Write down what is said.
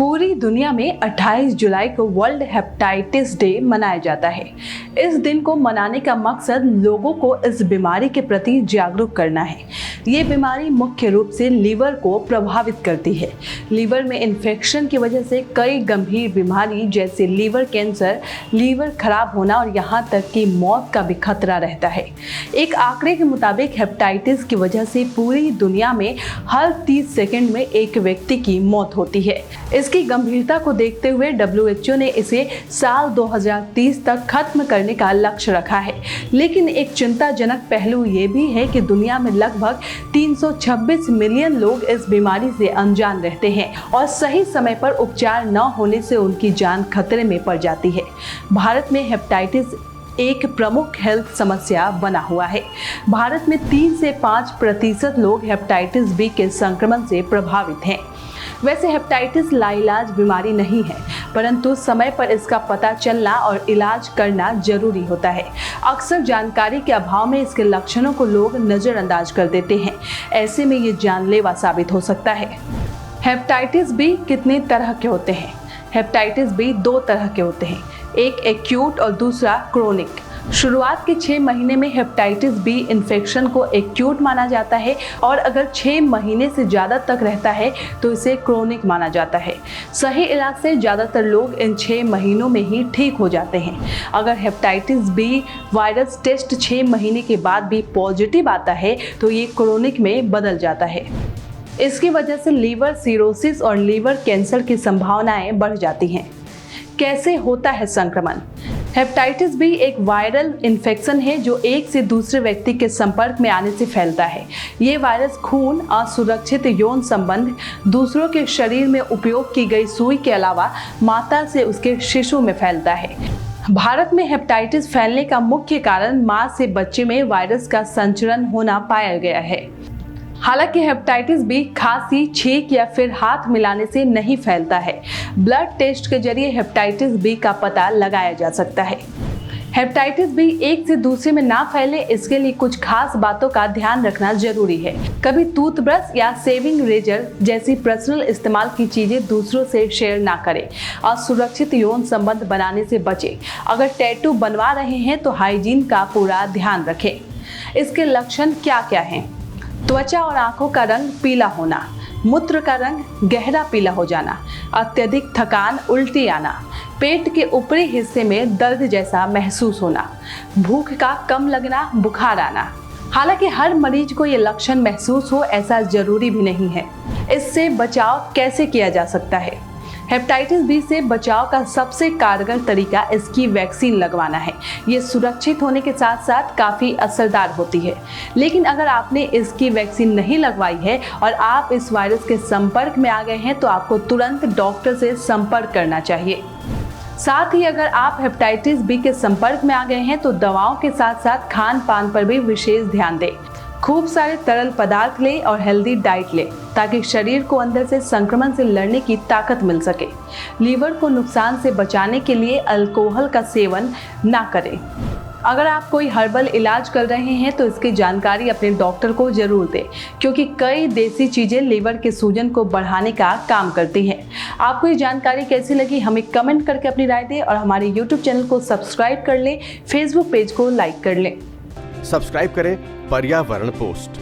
पूरी दुनिया में 28 जुलाई को वर्ल्ड हेपेटाइटिस डे मनाया जाता है। इस दिन को मनाने का मकसद लोगों को इस बीमारी के प्रति जागरूक करना है। ये बीमारी मुख्य रूप से लीवर को प्रभावित करती है। लीवर में इन्फेक्शन की वजह से कई गंभीर बीमारी जैसे लीवर कैंसर, लीवर खराब होना और यहाँ तक कि मौत का भी खतरा रहता है। एक आंकड़े के मुताबिक हेपेटाइटिस की वजह से पूरी दुनिया में हर 30 सेकंड में एक व्यक्ति की मौत होती है। इसकी गंभीरता को देखते हुए WHO ने इसे साल 2030 तक खत्म करने का लक्ष्य रखा है। लेकिन एक चिंताजनक पहलू ये भी है कि दुनिया में लगभग 326 मिलियन लोग इस बीमारी से अनजान रहते हैं और सही समय पर उपचार न होने से उनकी जान खतरे में पड़ जाती है। भारत में हेपेटाइटिस एक प्रमुख हेल्थ समस्या बना हुआ है। भारत में 3 से 5% लोग हेपेटाइटिस बी के संक्रमण से प्रभावित हैं। वैसे हेपेटाइटिस लाइलाज बीमारी नहीं है, परंतु समय पर इसका पता चलना और इलाज करना जरूरी होता है। अक्सर जानकारी के अभाव में इसके लक्षणों को लोग नज़रअंदाज कर देते हैं। ऐसे में ये जानलेवा साबित हो सकता है। हेपेटाइटिस बी कितने तरह के होते हैं? हेपेटाइटिस बी 2 तरह के होते हैं, एक एक्यूट और दूसरा क्रोनिक। शुरुआत के 6 महीने में हेपेटाइटिस बी इन्फेक्शन को एक्यूट माना जाता है और अगर 6 महीने से ज़्यादा तक रहता है तो इसे क्रोनिक माना जाता है। सही इलाज से ज़्यादातर लोग इन 6 महीनों में ही ठीक हो जाते हैं। अगर हेपेटाइटिस बी वायरस टेस्ट 6 महीने के बाद भी पॉजिटिव आता है तो ये क्रोनिक में बदल जाता है। इसकी वजह से लीवर सिरोसिस और लीवर कैंसर की संभावनाएं बढ़ जाती हैं। कैसे होता है संक्रमण? हेपेटाइटिस बी एक वायरल इन्फेक्शन है जो एक से दूसरे व्यक्ति के संपर्क में आने से फैलता है। ये वायरस खून, असुरक्षित यौन संबंध, दूसरों के शरीर में उपयोग की गई सुई के अलावा माता से उसके शिशु में फैलता है। भारत में हेपेटाइटिस फैलने का मुख्य कारण मां से बच्चे में वायरस का संचरण होना पाया गया है। हालांकि हेपेटाइटिस बी खांसी, छींक या फिर हाथ मिलाने से नहीं फैलता है। ब्लड टेस्ट के जरिए हेपेटाइटिस बी का पता लगाया जा सकता है। हेपेटाइटिस बी एक से दूसरे में ना फैले, इसके लिए कुछ खास बातों का ध्यान रखना जरूरी है। कभी टूथब्रश या शेविंग रेजर जैसी पर्सनल इस्तेमाल की चीजें दूसरों से शेयर ना करें। असुरक्षित यौन संबंध बनाने से बचें। अगर टैटू बनवा रहे हैं तो हाइजीन का पूरा ध्यान रखें। इसके लक्षण क्या क्या हैं? त्वचा और आंखों का रंग पीला होना, मूत्र का रंग गहरा पीला हो जाना, अत्यधिक थकान, उल्टी आना, पेट के ऊपरी हिस्से में दर्द जैसा महसूस होना, भूख का कम लगना, बुखार आना। हालांकि हर मरीज को ये लक्षण महसूस हो ऐसा जरूरी भी नहीं है। इससे बचाव कैसे किया जा सकता है? हेपेटाइटिस बी से बचाव का सबसे कारगर तरीका इसकी वैक्सीन लगवाना है। ये सुरक्षित होने के साथ साथ काफ़ी असरदार होती है। लेकिन अगर आपने इसकी वैक्सीन नहीं लगवाई है और आप इस वायरस के संपर्क में आ गए हैं तो आपको तुरंत डॉक्टर से संपर्क करना चाहिए। साथ ही अगर आप हेपेटाइटिस बी के संपर्क में आ गए हैं तो दवाओं के साथ साथ खान पान पर भी विशेष ध्यान दें। खूब सारे तरल पदार्थ लें और हेल्दी डाइट लें ताकि शरीर को अंदर से संक्रमण से लड़ने की ताकत मिल सके। लीवर को नुकसान से बचाने के लिए अल्कोहल का सेवन ना करें। अगर आप कोई हर्बल इलाज कर रहे हैं तो इसकी जानकारी अपने डॉक्टर को जरूर दें, क्योंकि कई देसी चीज़ें लीवर के सूजन को बढ़ाने का काम करती हैं। आपको ये जानकारी कैसी लगी हमें कमेंट करके अपनी राय दें और हमारे YouTube चैनल को सब्सक्राइब कर लें, फेसबुक पेज को लाइक कर लें। सब्सक्राइब करें पर्यावरण पोस्ट।